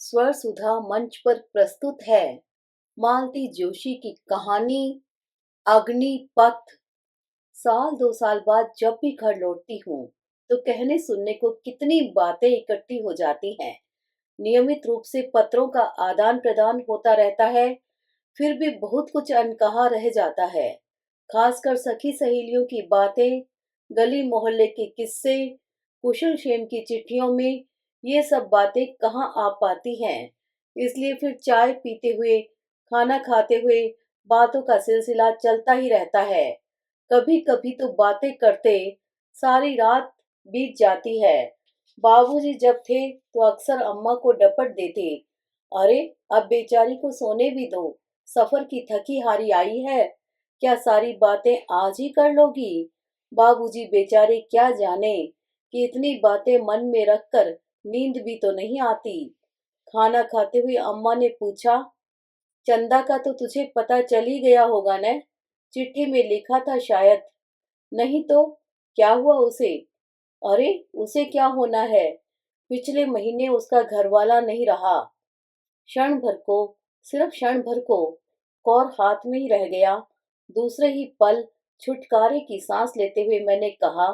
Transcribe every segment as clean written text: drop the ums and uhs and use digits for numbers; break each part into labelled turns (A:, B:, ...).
A: स्वर सुधा मंच पर प्रस्तुत है मालती जोशी की कहानी अग्निपथ। साल 2 साल बाद जब भी घर लौटती हूँ तो कहने सुनने को कितनी बातें इकट्ठी हो जाती हैं। नियमित रूप से पत्रों का आदान प्रदान होता रहता है, फिर भी बहुत कुछ अनकहा रह जाता है। खासकर सखी सहेलियों की बातें, गली मोहल्ले के किस्से, कुशल क्षेम की चिट्ठियों में ये सब बातें कहाँ आ पाती हैं। इसलिए फिर चाय पीते हुए, खाना खाते हुए बातों का सिलसिला चलता ही रहता है। कभी कभी तो बातें करते सारी रात बीत जाती है। बाबूजी जब थे तो अक्सर अम्मा को डपट देते, अरे अब बेचारी को सोने भी दो, सफर की थकी हारी आई है, क्या सारी बातें आज ही कर लोगी। बाबूजी बेचारे क्या जाने कि इतनी बातें मन में रखकर नींद भी तो नहीं आती। खाना खाते हुए अम्मा ने पूछा, चंदा का तो तुझे पता चल ही गया होगा न, चिट्ठी में लिखा था शायद। नहीं तो क्या हुआ उसे। अरे उसे क्या होना है, पिछले महीने उसका घरवाला नहीं रहा। क्षण भर को, सिर्फ क्षण भर को कौर हाथ में ही रह गया। दूसरे ही पल छुटकारे की सांस लेते हुए मैंने कहा,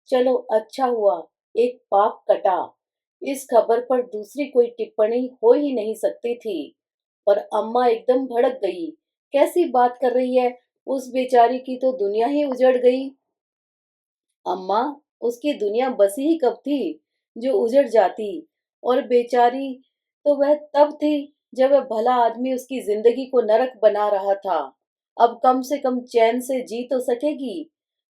A: चलो अच्छा हुआ, एक पाप कटा। इस खबर पर दूसरी कोई टिप्पणी हो ही नहीं सकती थी। पर अम्मा एकदम भड़क गई, कैसी बात कर रही है, उस बेचारी की तो दुनिया ही उजड़ गई। अम्मा, उसकी दुनिया बसी ही कब थी जो उजड़ जाती। और बेचारी तो वह तब थी जब वह भला आदमी उसकी जिंदगी को नरक बना रहा था। अब कम से कम चैन से जी तो सकेगी।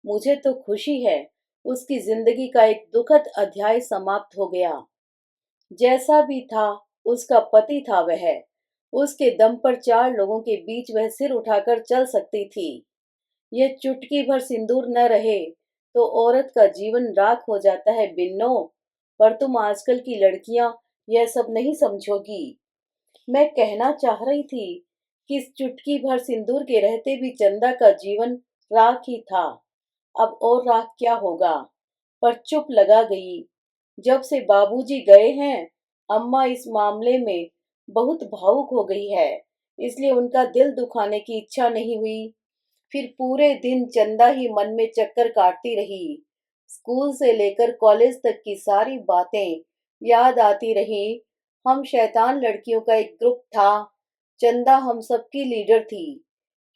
A: मुझे तो खुशी है, उसकी जिंदगी का एक दुखद अध्याय समाप्त हो गया। जैसा भी था, उसका पति था वह। उसके दम पर 4 लोगों के बीच वह सिर उठाकर चल सकती थी। यह चुटकी भर सिंदूर न रहे तो औरत का जीवन राख हो जाता है बिन्नो। पर तुम आजकल की लड़कियां यह सब नहीं समझोगी। मैं कहना चाह रही थी कि इस चुटकी भर सिंदूर के रहते भी चंदा का जीवन राख ही था। अब और राख क्या होगा। पर चुप लगा गई। जब से बाबूजी गए हैं, अम्मा इस मामले में बहुत भावुक हो गई है, इसलिए उनका दिल दुखाने की इच्छा नहीं हुई। फिर पूरे दिन चंदा ही मन में चक्कर काटती रही। स्कूल से लेकर कॉलेज तक की सारी बातें याद आती रही। हम शैतान लड़कियों का एक ग्रुप था। चंदा हम सबकी लीडर थी,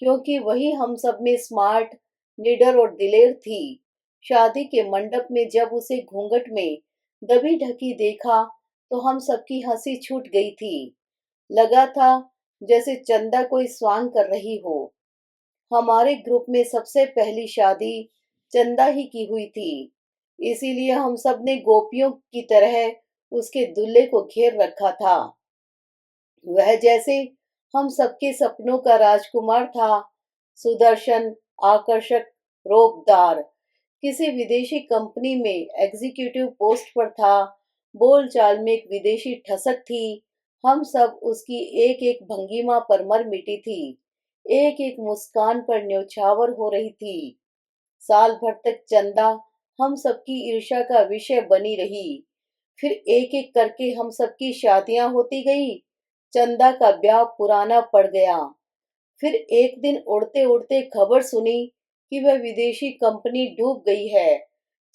A: क्योंकि वही हम सब में स्मार्ट, निडर और दिलेर थी। शादी के मंडप में जब उसे घूंघट में दबी ढकी देखा तो हम सबकी हंसी छूट गई थी। लगा था जैसे चंदा कोई स्वांग कर रही हो। हमारे ग्रुप में सबसे पहली शादी चंदा ही की हुई थी, इसीलिए हम सब ने गोपियों की तरह उसके दूल्हे को घेर रखा था। वह जैसे हम सबके सपनों का राजकुमार था, सुदर्शन, आकर्षक, रोबदार। किसी विदेशी कंपनी में एग्जीक्यूटिव पोस्ट पर था। बोलचाल में एक विदेशी ठसक थी। हम सब उसकी एक एक भंगिमा पर मर मिटी थी, एक एक मुस्कान पर न्योछावर हो रही थी। साल भर तक चंदा हम सबकी ईर्ष्या का विषय बनी रही। फिर एक एक करके हम सबकी शादियां होती गई। चंदा का ब्याह पुराना पड़ गया। फिर एक दिन उड़ते उड़ते खबर सुनी कि वह विदेशी कंपनी डूब गई है।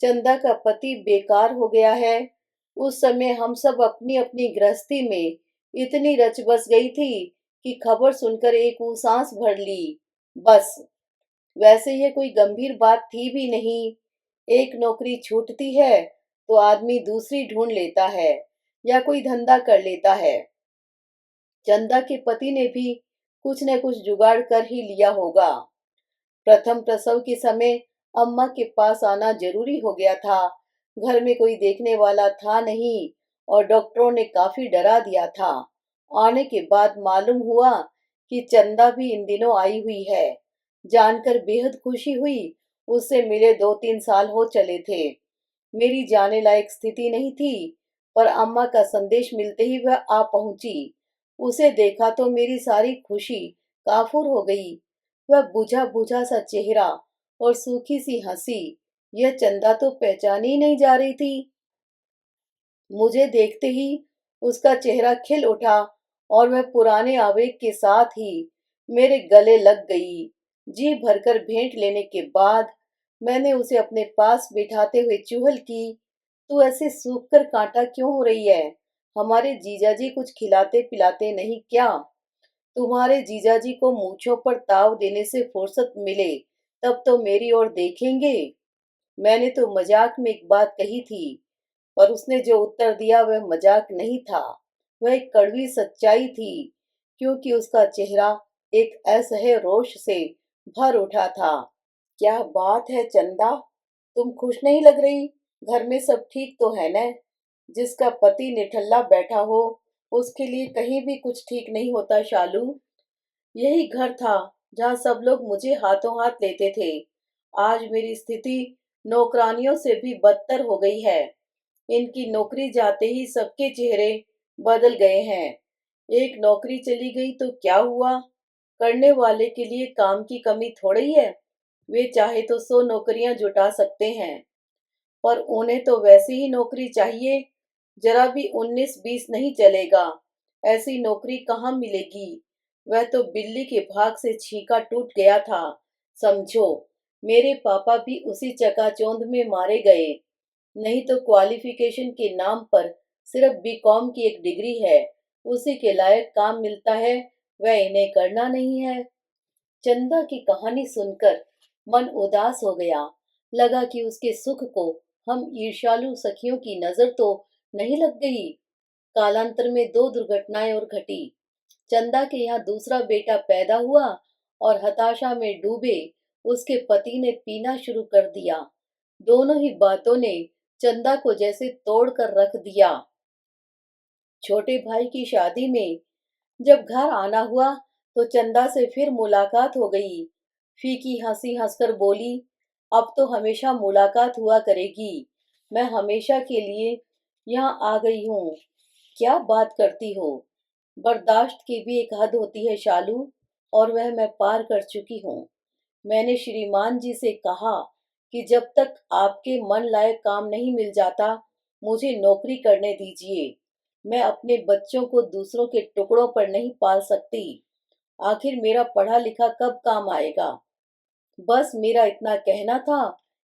A: चंदा का पति बेकार हो गया है। उस समय हम सब अपनी अपनी गृहस्थी में इतनी रच बस गई थी कि खबर सुनकर एक सांस भर ली, बस। वैसे ये कोई गंभीर बात थी भी नहीं। एक नौकरी छूटती है तो आदमी दूसरी ढूंढ लेता है या कोई धंधा कर लेता है। चंदा के पति ने भी कुछ न कुछ जुगाड़ कर ही लिया होगा। प्रथम प्रसव के समय अम्मा के पास आना जरूरी हो गया था। घर में कोई देखने वाला था नहीं और डॉक्टरों ने काफी डरा दिया था। आने के बाद मालूम हुआ कि चंदा भी इन दिनों आई हुई है। जानकर बेहद खुशी हुई। उससे मिले 2-3 साल हो चले थे। मेरी जाने लायक स्थिति नहीं थी, पर अम्मा का संदेश मिलते ही वह आ पहुंची। उसे देखा तो मेरी सारी खुशी काफूर हो गई। वह बुझा बुझा सा चेहरा और सूखी सी हंसी, यह चंदा तो पहचानी ही नहीं जा रही थी। मुझे देखते ही उसका चेहरा खिल उठा और वह पुराने आवेग के साथ ही मेरे गले लग गई। जी भरकर भेंट लेने के बाद मैंने उसे अपने पास बिठाते हुए चुहल की, तू ऐसे सूख कर कांटा क्यों हो रही है? हमारे जीजाजी कुछ खिलाते पिलाते नहीं क्या? तुम्हारे जीजाजी को मूंछों पर ताव देने से फुर्सत मिले तब तो मेरी ओर देखेंगे। मैंने तो मजाक में एक बात कही थी, पर उसने जो उत्तर दिया वह मजाक नहीं था, वह एक कड़वी सच्चाई थी, क्योंकि उसका चेहरा एक असह्य रोष से भर उठा था। क्या बात है चंदा, तुम खुश नहीं लग रही? घर में सब ठीक तो है न? जिसका पति निठल्ला बैठा हो उसके लिए कहीं भी कुछ ठीक नहीं होता शालू। यही घर था जहाँ सब लोग मुझे हाथों हाथ लेते थे। आज मेरी स्थिति नौकरानियों से भी बदतर हो गई है। इनकी नौकरी जाते ही सबके चेहरे बदल गए हैं। एक नौकरी चली गई तो क्या हुआ? करने वाले के लिए काम की कमी थोड़ी है। वे चाहे तो 100 नौकरियां जुटा सकते हैं, पर उन्हें तो वैसी ही नौकरी चाहिए। जरा भी 19-20 नहीं चलेगा। ऐसी नौकरी कहाँ मिलेगी? वह तो बिल्ली के भाग से छींका टूट गया था। समझो, मेरे पापा भी उसी चकाचौंध में मारे गए। नहीं तो क्वालिफिकेशन के नाम पर सिर्फ बीकॉम की एक डिग्री है, उसी के लायक काम मिलता है, वह इन्हें करना नहीं है। चंदा की कहानी सुनकर मन उदास हो गया। लगा कि उसके सुख को हम ईर्ष्यालु सखियों की नजर तो नहीं लग गई। कालांतर में 2 दुर्घटनाएं और घटी। चंदा के यहाँ दूसरा बेटा पैदा हुआ और हताशा में डूबे उसके पति ने पीना शुरू कर दिया। दोनों ही बातों ने चंदा को जैसे तोड़ कर रख दिया। छोटे भाई की शादी में जब घर आना हुआ तो चंदा से फिर मुलाकात हो गई। फीकी हंसी हंसकर बोली, अब तो हमेशा मुलाकात हुआ करेगी। मैं हमेशा के लिए यहाँ आ गई हूँ। क्या बात करती हो? बर्दाश्त की भी एक हद होती है शालू, और वह मैं पार कर चुकी हूँ। मैंने श्रीमान जी से कहा कि जब तक आपके मन लायक काम नहीं मिल जाता मुझे नौकरी करने दीजिए। मैं अपने बच्चों को दूसरों के टुकड़ों पर नहीं पाल सकती। आखिर मेरा पढ़ा लिखा कब काम आएगा? बस मेरा इतना कहना था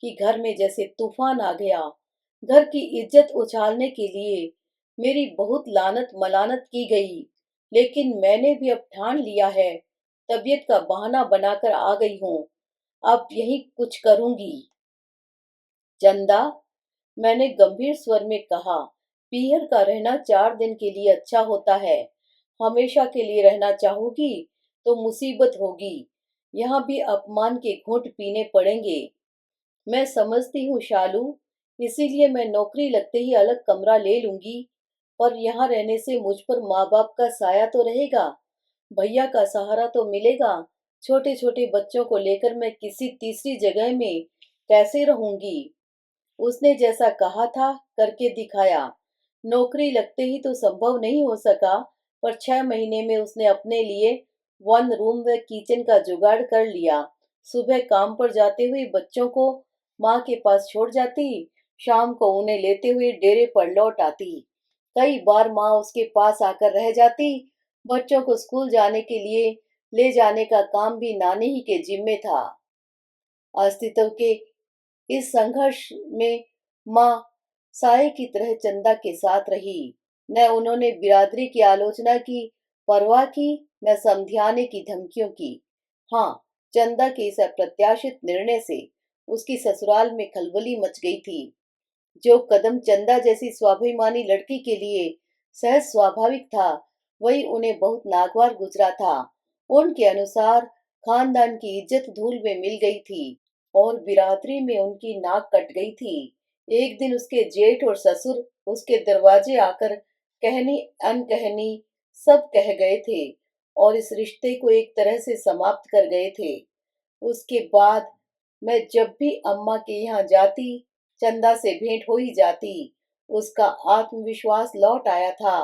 A: कि घर में जैसे तूफान आ गया। घर की इज्जत उछालने के लिए मेरी बहुत लानत मलानत की गई, लेकिन मैंने भी अब ठान लिया है। तबीयत का बहाना बनाकर आ गई हूँ। अब यही कुछ करूंगी। चंदा, मैंने गंभीर स्वर में कहा, पीहर का रहना 4 दिन के लिए अच्छा होता है। हमेशा के लिए रहना चाहोगी तो मुसीबत होगी। यहाँ भी अपमान के घूंट पीने पड़ेंगे। मैं समझती हूँ शालू, इसीलिए मैं नौकरी लगते ही अलग कमरा ले लूंगी। पर यहाँ रहने से मुझ पर माँ बाप का साया तो रहेगा, भैया का सहारा तो मिलेगा। छोटे छोटे बच्चों को लेकर मैं किसी तीसरी जगह में कैसे रहूंगी? उसने जैसा कहा था करके दिखाया। नौकरी लगते ही तो संभव नहीं हो सका, पर 6 महीने में उसने अपने लिए 1 रूम व किचन का जुगाड़ कर लिया। सुबह काम पर जाते हुए बच्चों को माँ के पास छोड़ जाती, शाम को उन्हें लेते हुए डेरे पर लौट आती। कई बार माँ उसके पास आकर रह जाती। बच्चों को स्कूल जाने के लिए ले जाने का काम भी नानी ही के जिम्मे था। अस्तित्व के इस संघर्ष में माँ साये की तरह चंदा के साथ रही। न उन्होंने बिरादरी की आलोचना की परवाह की, न समझाने की धमकियों की। हाँ, चंदा के इस अप्रत्याशित निर्णय से उसकी ससुराल में खलबली मच गई थी। जो कदम चंदा जैसी स्वाभिमानी लड़की के लिए सहज स्वाभाविक था, वही उन्हें बहुत नागवार गुजरा था। उनके अनुसार खानदान की इज्जत धूल में मिल गई थी और बिरादरी में उनकी नाक कट गई थी। एक दिन उसके जेठ और ससुर उसके दरवाजे आकर कहनी अनकहनी सब कह गए थे और इस रिश्ते को एक तरह से समाप्त कर गए थे। उसके बाद मैं जब भी अम्मा के यहाँ जाती, चंदा से भेंट हो ही जाती। उसका आत्मविश्वास लौट आया था।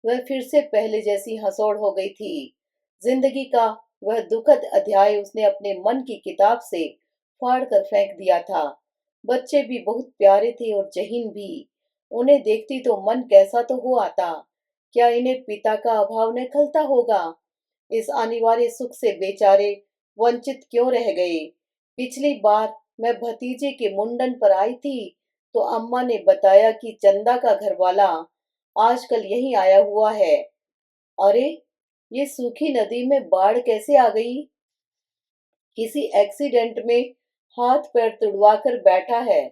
A: वह फिर से पहले जैसी हंसौड़ हो गई थी। जिंदगी का वह दुखद अध्याय उसने अपने मन की किताब से फाड़ कर फेंक दिया था। बच्चे भी बहुत प्यारे थे और जहीन भी। उन्हें देखती तो मन कैसा तो हो आता। क्या इन्हें पिता का अभाव न खलता होगा? इस अनिवार्य सुख से बेचारे वंचित क्यों रह गए? पिछली बार मैं भतीजे के मुंडन पर आई थी तो अम्मा ने बताया कि चंदा का घरवाला आजकल यहीं आया हुआ है। अरे, ये सूखी नदी में बाढ़ कैसे आ गई? किसी एक्सीडेंट में हाथ पैर तुड़वा कर बैठा है।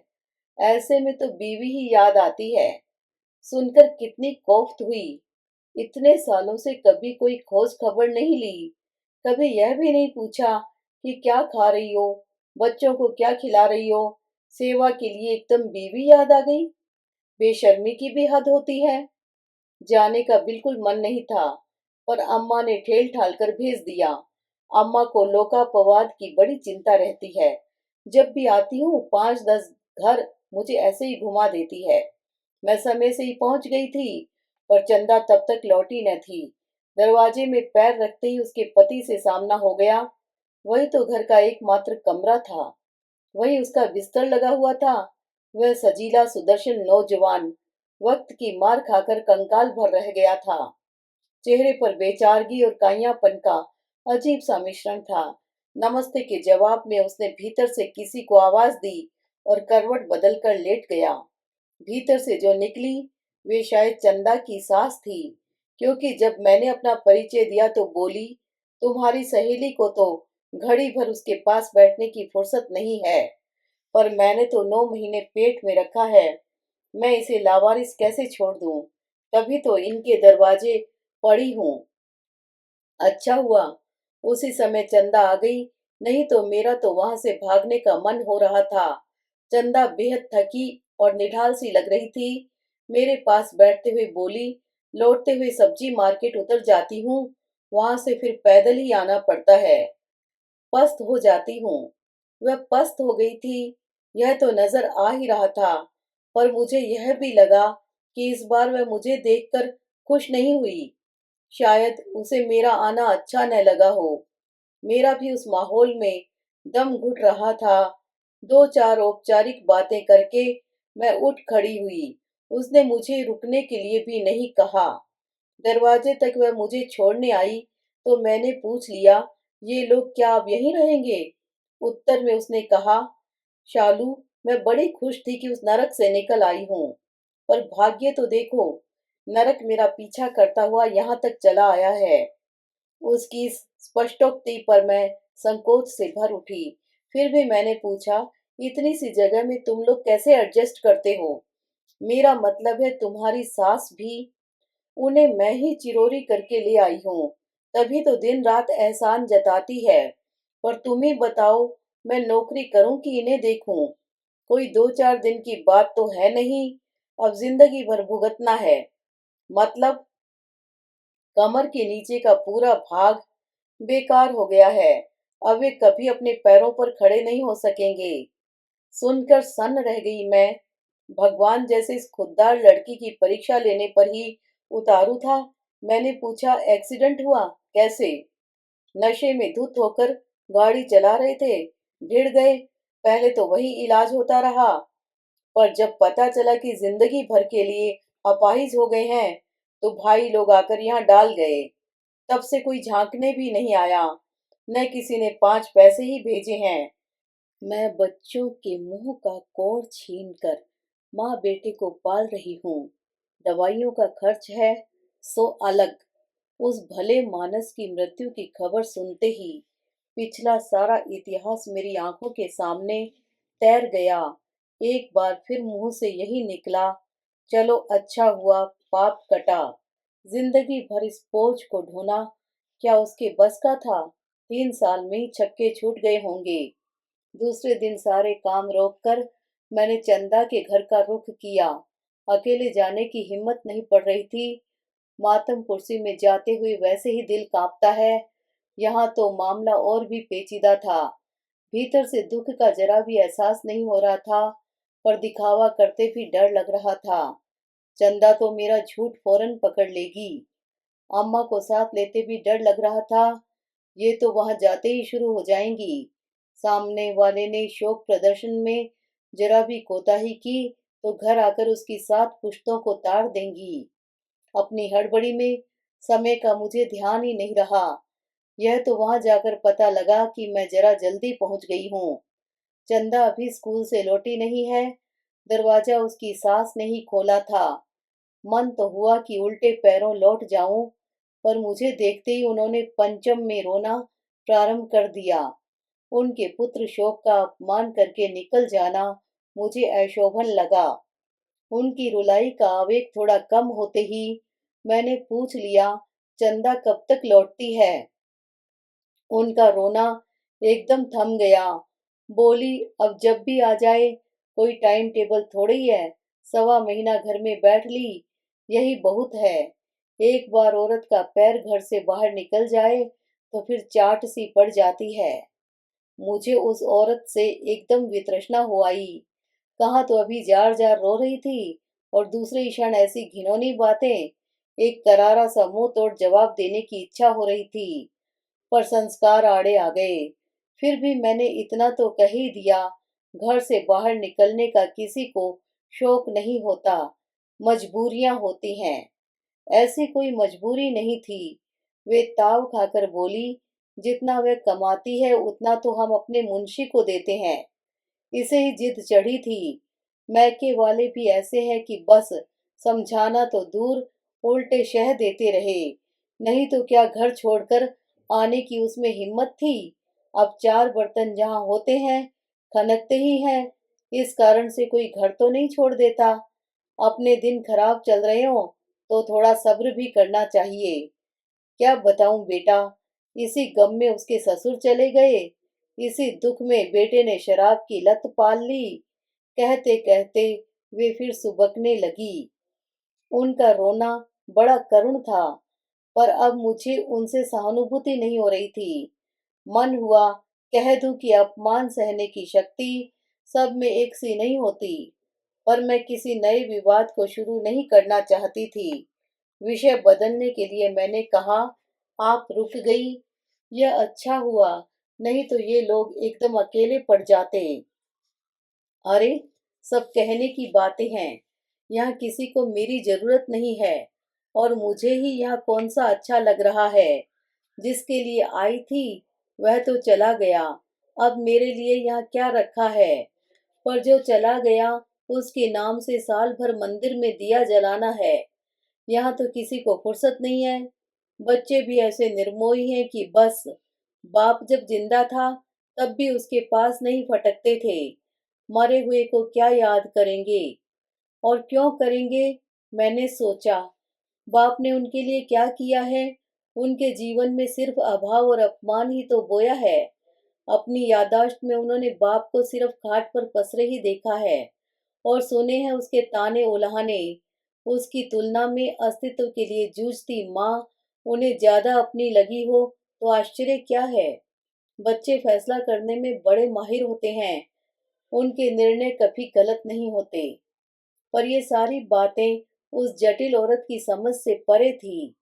A: ऐसे में तो बीवी ही याद आती है। सुनकर कितनी कोफ्त हुई। इतने सालों से कभी कोई खोज खबर नहीं ली। कभी यह भी नहीं पूछा कि क्या खा रही हो, बच्चों को क्या खिला रही हो। सेवा के लिए एकदम बीवी याद आ गई। बेशर्मी की भी हद होती है। जाने का बिल्कुल मन नहीं था, पर अम्मा ने ठेल ठाल कर भेज दिया। अम्मा को लोकापवाद की बड़ी चिंता रहती है। जब भी आती हूँ 5-10 घर मुझे ऐसे ही घुमा देती है। मैं समय से ही पहुंच गई थी, पर चंदा तब तक लौटी न थी। दरवाजे में पैर रखते ही उसके पति से सामना हो गया। वही तो घर का एकमात्र कमरा था, वही उसका बिस्तर लगा हुआ था। वह सजीला सुदर्शन नौजवान वक्त की मार खाकर कंकाल भर रह गया था। चेहरे पर बेचारगी और काइयापन का अजीब सा मिश्रण था। नमस्ते के जवाब में उसने भीतर से किसी को आवाज दी और करवट बदलकर लेट गया। भीतर से जो निकली वे शायद चंदा की सास थी, क्योंकि जब मैंने अपना परिचय दिया तो बोली, तुम्हारी सहेली को तो घड़ी भर उसके पास बैठने की फुर्सत नहीं है, पर मैंने तो 9 महीने पेट में रखा है। मैं इसे लावारिस कैसे छोड़ दूं? तभी तो इनके दरवाजे पड़ी हूं। अच्छा हुआ उसी समय चंदा आ गई, नहीं तो मेरा तो वहां से भागने का मन हो रहा था। चंदा बेहद थकी और निढाल सी लग रही थी। मेरे पास बैठते हुए बोली, लौटते हुए सब्जी मार्केट उतर जाती हूँ, वहां से फिर पैदल ही आना पड़ता है। पस्त हो जाती हूँ। वह पस्त हो गई थी, यह तो नजर आ ही रहा था, पर मुझे यह भी लगा कि इस बार वह मुझे देखकर खुश नहीं हुई। शायद उसे मेरा आना अच्छा न लगा हो। मेरा भी उस माहौल में दम घुट रहा था। 2-4 औपचारिक बातें करके मैं उठ खड़ी हुई। उसने मुझे रुकने के लिए भी नहीं कहा। दरवाजे तक वह मुझे छोड़ने आई तो मैंने पूछ लिया, ये लोग क्या अब यहीं रहेंगे? उत्तर में उसने कहा, शालू, मैं बड़ी खुश थी कि उस नरक से निकल आई हूँ, पर भाग्य तो देखो, नरक मेरा पीछा करता हुआ यहाँ तक चला आया है। उसकी इस स्पष्टोक्ति पर मैं संकोच से भर उठी। फिर भी मैंने पूछा, इतनी सी जगह में तुम लोग कैसे एडजस्ट करते हो? मेरा मतलब है तुम्हारी सास भी। उन्हें मैं ही चिरोरी करके ले आई हूँ, तभी तो दिन रात एहसान जताती है। पर तुम ही बताओ, मैं नौकरी करूं कि इन्हें देखूं? कोई 2-4 दिन की बात तो है नहीं, अब जिंदगी भर भुगतना है। मतलब कमर के नीचे का पूरा भाग बेकार हो गया है। अब वे कभी अपने पैरों पर खड़े नहीं हो सकेंगे। सुनकर सन्न रह गई मैं। भगवान जैसे इस खुददार लड़की की परीक्षा लेने पर ही उतारू था। मैंने पूछा, एक्सीडेंट हुआ कैसे? नशे में धुत होकर गाड़ी चला रहे थे, भिड़ गए। पहले तो वही इलाज होता रहा, पर जब पता चला कि जिंदगी भर के लिए अपाहिज हो गए हैं तो भाई लोग आकर यहाँ डाल गए। तब से कोई झांकने भी नहीं आया, न किसी ने 5 पैसे ही भेजे हैं। मैं बच्चों के मुंह का कोर छीन कर माँ बेटे को पाल रही हूँ। दवाइयों का खर्च है सो अलग। उस भले मानस की मृत्यु की खबर सुनते ही पिछला सारा इतिहास मेरी आंखों के सामने तैर गया। एक बार फिर मुंह से यही निकला, चलो अच्छा हुआ पाप कटा। जिंदगी भर इस बोझ को ढोना क्या उसके बस का था? 3 साल में ही छक्के छूट गए होंगे। दूसरे दिन सारे काम रोककर मैंने चंदा के घर का रुख किया। अकेले जाने की हिम्मत नहीं पड़ रही थी। मातम कुर्सी में जाते हुए वैसे ही दिल कांपता है। यहाँ तो मामला और भी पेचीदा था। भीतर से दुख का जरा भी एहसास नहीं हो रहा था, पर दिखावा करते भी डर लग रहा था। चंदा तो मेरा झूठ फौरन पकड़ लेगी। अम्मा को साथ लेते भी डर लग रहा था, ये तो वहां जाते ही शुरू हो जाएंगी। सामने वाले ने शोक प्रदर्शन में जरा भी कोताही की तो घर आकर उसकी 7 पुश्तों को ताड़ देंगी। अपनी हड़बड़ी में समय का मुझे ध्यान ही नहीं रहा। यह तो वहां जाकर पता लगा कि मैं जरा जल्दी पहुंच गई हूँ। चंदा अभी स्कूल से लौटी नहीं है। दरवाजा उसकी सास ने ही खोला था। मन तो हुआ कि उल्टे पैरों लौट जाऊं, पर मुझे देखते ही उन्होंने पंचम में रोना प्रारंभ कर दिया। उनके पुत्र शोक का अपमान करके निकल जाना मुझे अशोभन लगा। उनकी रुलाई का आवेग थोड़ा कम होते ही मैंने पूछ लिया, चंदा कब तक लौटती है? उनका रोना एकदम थम गया। बोली, अब जब भी आ जाए, कोई टाइम टेबल थोड़ी है। 1.25 महीना घर में बैठ ली, यही बहुत है। एक बार औरत का पैर घर से बाहर निकल जाए तो फिर चाट सी पड़ जाती है। मुझे उस औरत से एकदम वितृष्णा हो आई। कहाँ तो अभी जार जार रो रही थी और दूसरे क्षण ऐसी घिनौनी बातें। एक करारा सा मुंह तोड़ जवाब देने की इच्छा हो रही थी, पर संस्कार आड़े आ गए। फिर भी मैंने इतना तो कह ही दिया, घर से बाहर निकलने का किसी को शौक नहीं होता, मजबूरियां होती हैं। ऐसी कोई मजबूरी नहीं थी। वे ताव खाकर बोली, जितना वह कमाती है उतना तो हम अपने मुंशी को देते हैं। इसे ही जिद चढ़ी थी। मैके वाले भी ऐसे हैं कि बस समझाना तो दूर, उल्टे शह देते रहे। नहीं तो क्या घर छोड़कर आने की उसमें हिम्मत थी? अब 4 बर्तन जहाँ होते हैं खनकते ही हैं। इस कारण से कोई घर तो नहीं छोड़ देता। अपने दिन खराब चल रहे हो तो थोड़ा सब्र भी करना चाहिए। क्या बताऊं बेटा, इसी गम में उसके ससुर चले गए। इसी दुख में बेटे ने शराब की लत पाल ली। कहते कहते वे फिर सुबकने लगी। उनका रोना बड़ा करुण था, पर अब मुझे उनसे सहानुभूति नहीं हो रही थी। मन हुआ कह दूं कि अपमान सहने की शक्ति सब में एक सी नहीं होती, पर मैं किसी नए विवाद को शुरू नहीं करना चाहती थी। विषय बदलने के लिए मैंने कहा, आप रुक गई, यह अच्छा हुआ, नहीं तो ये लोग एकदम अकेले पड़ जाते। अरे, सब कहने की बातें हैं। यहाँ किसी को मेरी जरूरत नहीं है, और मुझे ही यहाँ कौन सा अच्छा लग रहा है। जिसके लिए आई थी वह तो चला गया, अब मेरे लिए यहाँ क्या रखा है? पर जो चला गया उसके नाम से साल भर मंदिर में दिया जलाना है। यहाँ तो किसी को फुर्सत नहीं है। बच्चे भी ऐसे निर्मोही हैं कि बस बाप जब जिंदा था तब भी उसके पास नहीं फटकते थे। मरे हुए को क्या याद करेंगे, और क्यों करेंगे? मैंने सोचा, बाप ने उनके लिए क्या किया है? उनके जीवन में सिर्फ अभाव और अपमान ही तो बोया है। अपनी यादाश्त में उन्होंने बाप को सिर्फ खाट पर पसरे ही देखा है, और सुने हैं उसके ताने उल्हाने। उसकी तुलना में अस्तित्व के लिए जूझती माँ उन्हें ज्यादा अपनी लगी हो तो आश्चर्य क्या है? बच्चे फैसला करने में बड़े माहिर होते हैं, उनके निर्णय कभी गलत नहीं होते। पर ये सारी बातें उस जटिल औरत की समझ से परे थी।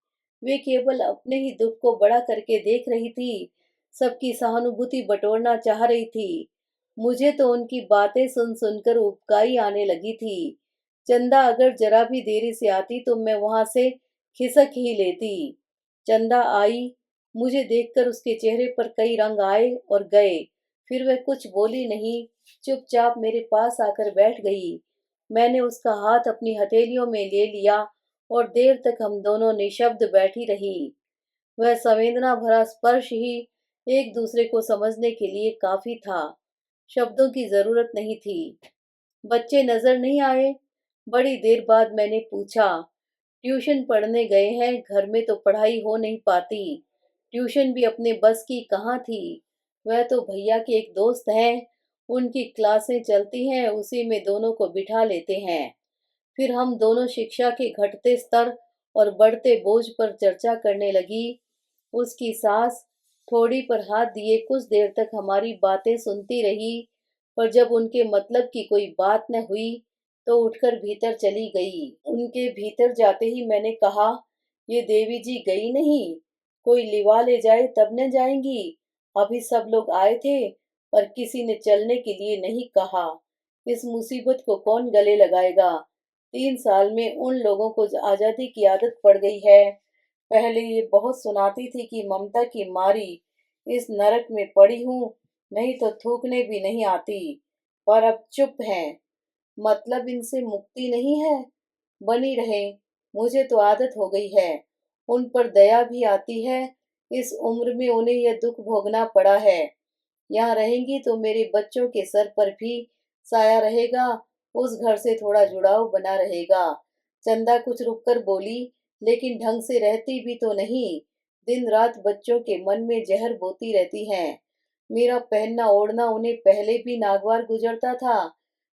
A: वे केवल अपने ही दुख को बड़ा करके देख रही थी, सबकी सहानुभूति बटोरना चाह रही थी। मुझे तो उनकी बातें सुन सुनकर उबकाई आने लगी थी। चंदा अगर जरा भी देरी से आती तो मैं वहां से खिसक ही लेती। चंदा आई। मुझे देखकर उसके चेहरे पर कई रंग आए और गए। फिर वह कुछ बोली नहीं, चुपचाप मेरे पास आकर बैठ गई। मैंने उसका हाथ अपनी हथेलियों में ले लिया और देर तक हम दोनों निशब्द बैठी रही। वह संवेदना भरा स्पर्श ही एक दूसरे को समझने के लिए काफी था। शब्दों की जरूरत नहीं थी। बच्चे नजर नहीं आए? बड़ी देर बाद मैंने पूछा। ट्यूशन पढ़ने गए हैं, घर में तो पढ़ाई हो नहीं पाती। ट्यूशन भी अपने बस की कहाँ थी। वह तो भैया के एक दोस्त हैं, उनकी क्लासें चलती हैं, उसी में दोनों को बिठा लेते हैं। फिर हम दोनों शिक्षा के घटते स्तर और बढ़ते बोझ पर चर्चा करने लगी। उसकी सास थोड़ी पर हाथ दिए कुछ देर तक हमारी बातें सुनती रही, पर जब उनके मतलब की कोई बात न हुई तो उठकर भीतर चली गई। उनके भीतर जाते ही मैंने कहा, ये देवी जी गई नहीं, कोई लिवा ले जाए तब न जाएंगी। अभी सब लोग आए थे, पर किसी ने चलने के लिए नहीं कहा। इस मुसीबत को कौन गले लगाएगा? 3 साल में उन लोगों को आजादी की आदत पड़ गई है। पहले ये बहुत सुनाती थी कि ममता की मारी इस नरक में पड़ी हूँ, नहीं तो थूकने भी नहीं आती। पर अब चुप हैं। मतलब इनसे मुक्ति नहीं है। बनी रहे। मुझे तो आदत हो गई है। उन पर दया भी आती है। इस उम्र में उन्हें यह दुख भोगना पड़ा है। यहाँ रहेंगी तो मेरे बच्चों के सर पर भी साया रहेगा। उस घर से थोड़ा जुड़ाव बना रहेगा। चंदा कुछ रुककर बोली, लेकिन ढंग से रहती भी तो नहीं। दिन रात बच्चों के मन में जहर बोती रहती हैं। मेरा पहनना ओढ़ना उन्हें पहले भी नागवार गुजरता था।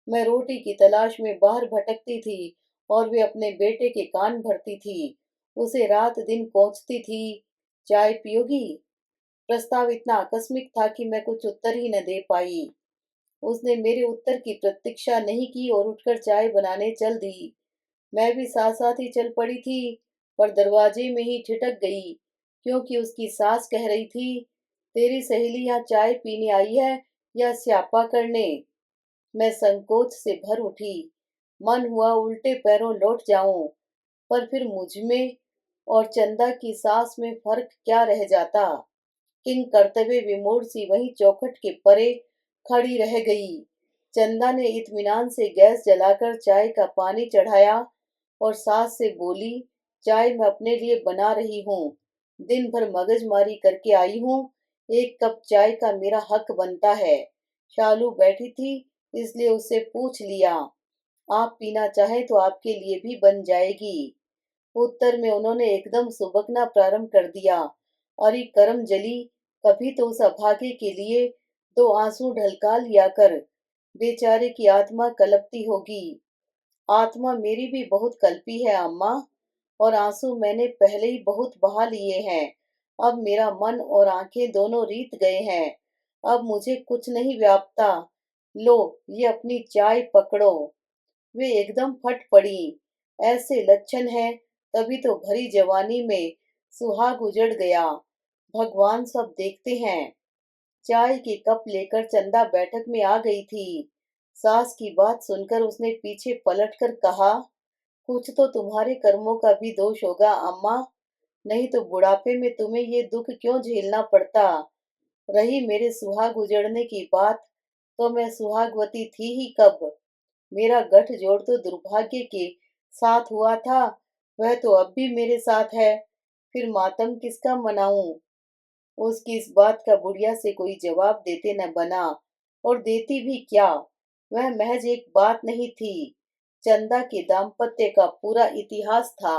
A: मैं रोटी की तलाश में बाहर भटकती थी और वे अपने बेटे के कान भरती थी। उसे रात दिन कोसती थी, चाय पियोगी? प्रस्ताव इतना आकस्मिक था कि मैं कुछ उत्तर ही न दे पाई। उसने मेरे उत्तर की प्रतीक्षा नहीं की और उठकर चाय बनाने चल दी। मैं भी साथ साथ ही चल पड़ी थी, पर दरवाजे में ही ठिठक गई, क्योंकि उसकी सास कह रही थी, तेरी सहेली यहाँ चाय पीने आई है या स्यापा करने? मैं संकोच से भर उठी। मन हुआ उल्टे पैरों लौट जाऊं, पर फिर मुझ में और चंदा की सास में फर्क क्या रह जाता। किंग कर्तव्य विमूढ़ सी वहीं चौखट के परे खड़ी रह गई। चंदा ने इत्मीनान से गैस जलाकर चाय का पानी चढ़ाया और सास से बोली, चाय मैं अपने लिए बना रही हूँ। दिन भर मगजमारी करके आई हूँ। एक कप चाय का मेरा हक बनता है। शालू बैठी थी, इसलिए उससे पूछ लिया, आप पीना चाहे तो आपके लिए भी बन जाएगी। उत्तर में उन्होंने एकदम सुबकना प्रारंभ कर दिया। अरे करम जली, कभी तो उस अभागे के लिए 2 आंसू ढलका लिया कर। बेचारे की आत्मा कलपती होगी। आत्मा मेरी भी बहुत कल्पी है अम्मा, और आंसू मैंने पहले ही बहुत बहा लिए हैं। अब मेरा मन और आंखें दोनों रीत गए हैं। अब मुझे कुछ नहीं व्यापता। लो, ये अपनी चाय पकड़ो। वे एकदम फट पड़ी। ऐसे लक्षण है, तभी तो भरी जवानी में सुहाग उजड़ गया। भगवान सब देखते हैं। चाय की कप लेकर चंदा बैठक में आ गई थी। सास की बात सुनकर उसने पीछे पलटकर कहा, कुछ तो तुम्हारे कर्मों का भी दोष होगा अम्मा, नहीं तो बुढ़ापे में तुम्हें ये दुख क्यों झेलना पड़ता। रही मेरे सुहाग उजड़ने की बात, तो मैं सुहागवती थी ही कब। मेरा गठजोड़ तो दुर्भाग्य के साथ हुआ था, वह तो अब भी मेरे साथ है। फिर मातम किसका मनाऊं? उसकी इस बात का बुढ़िया से कोई जवाब देते न बना, और देती भी क्या। वह महज एक बात नहीं थी, चंदा के दाम्पत्य का पूरा इतिहास था।